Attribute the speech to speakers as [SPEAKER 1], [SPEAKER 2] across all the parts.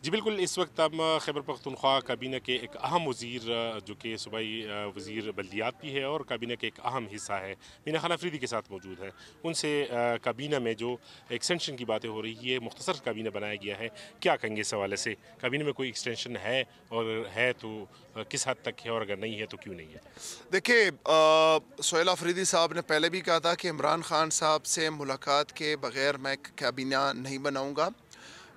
[SPEAKER 1] جی بالکل، اس وقت ہم خیبر پختونخوا کابینہ کے ایک اہم وزیر جو کہ صوبائی وزیر بلدیات بھی ہے اور کابینہ کے ایک اہم حصہ ہے، مینا خان افریدی کے ساتھ موجود ہیں۔ ان سے کابینہ میں جو ایکسٹینشن کی باتیں ہو رہی ہے، مختصر کابینہ بنایا گیا ہے، کیا کہیں گے اس حوالے سے؟ کابینہ میں کوئی ایکسٹینشن ہے، اور ہے تو کس حد تک ہے، اور اگر نہیں ہے تو کیوں نہیں ہے؟
[SPEAKER 2] دیکھیے، سہیل افریدی صاحب نے پہلے بھی کہا تھا کہ عمران خان صاحب سے ملاقات کے بغیر میں کابینہ نہیں بناؤں گا۔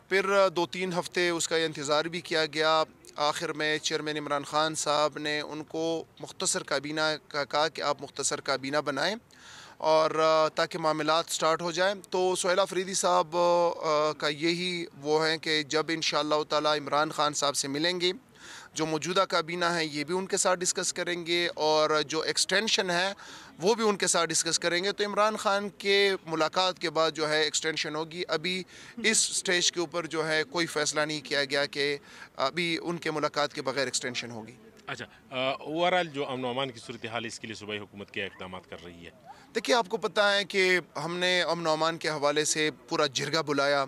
[SPEAKER 2] پھر 2-3 ہفتے اس کا انتظار بھی کیا گیا۔ آخر میں چیئرمین عمران خان صاحب نے ان کو مختصر کابینہ کا کہا کہ آپ مختصر کابینہ بنائیں، اور تاکہ معاملات سٹارٹ ہو جائیں۔ تو سہیل افریدی صاحب کا یہی وہ ہے کہ جب انشاءاللہ تعالی عمران خان صاحب سے ملیں گے، جو موجودہ کابینہ ہے یہ بھی ان کے ساتھ ڈسکس کریں گے، اور جو ایکسٹینشن ہے وہ بھی ان کے ساتھ ڈسکس کریں گے۔ تو عمران خان کے ملاقات کے بعد جو ہے ایکسٹینشن ہوگی۔ ابھی اس سٹیج کے اوپر جو ہے کوئی فیصلہ نہیں کیا گیا کہ ابھی ان کے ملاقات کے بغیر ایکسٹینشن ہوگی۔
[SPEAKER 1] اچھا، اوورآل جو امن و امان کی صورتحال ہے، اس کے لیے صوبائی حکومت کیا اقدامات کر رہی ہے؟
[SPEAKER 2] دیکھیے، آپ کو پتہ ہے کہ ہم نے امن و امان کے حوالے سے پورا جرگہ بلایا،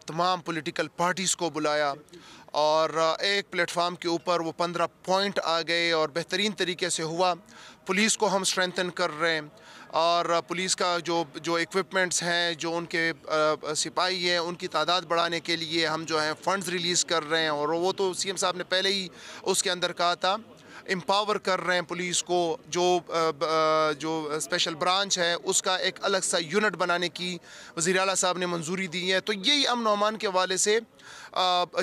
[SPEAKER 2] تمام پولیٹیکل پارٹیز کو بلایا، اور ایک پلیٹ فارم کے اوپر وہ 15 پوائنٹ آ گئے اور بہترین طریقے سے ہوا۔ پولیس کو ہم اسٹرینتھن کر رہے ہیں، اور پولیس کا جو ایکوپمنٹس ہیں، جو ان کے سپاہی ہیں، ان کی تعداد بڑھانے کے لیے ہم جو ہیں فنڈز ریلیز کر رہے ہیں، اور وہ تو سی ایم صاحب نے پہلے ہی اس کے اندر کہا تھا۔ امپاور کر رہے ہیں پولیس کو، جو اسپیشل برانچ ہے اس کا ایک الگ سا یونٹ بنانے کی وزیر اعلیٰ صاحب نے منظوری دی ہے۔ تو یہی امن و امان کے حوالے سے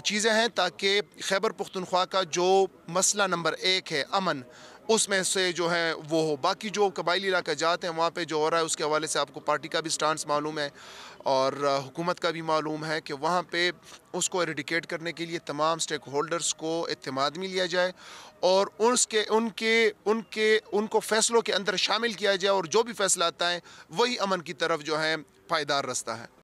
[SPEAKER 2] چیزیں ہیں، تاکہ خیبر پختونخوا کا جو مسئلہ نمبر 1 ہے امن، اس میں سے جو ہے وہ ہو۔ باقی جو قبائلی علاقہ جات ہیں وہاں پہ جو ہو رہا ہے اس کے حوالے سے آپ کو پارٹی کا بھی سٹانس معلوم ہے، اور حکومت کا بھی معلوم ہے کہ وہاں پہ اس کو ایریڈیکیٹ کرنے کے لیے تمام سٹیک ہولڈرز کو اعتماد میں لیا جائے، اور ان کو فیصلوں کے اندر شامل کیا جائے، اور جو بھی فیصلہ آتا ہے وہی امن کی طرف جو ہے پائیدار رستہ ہے۔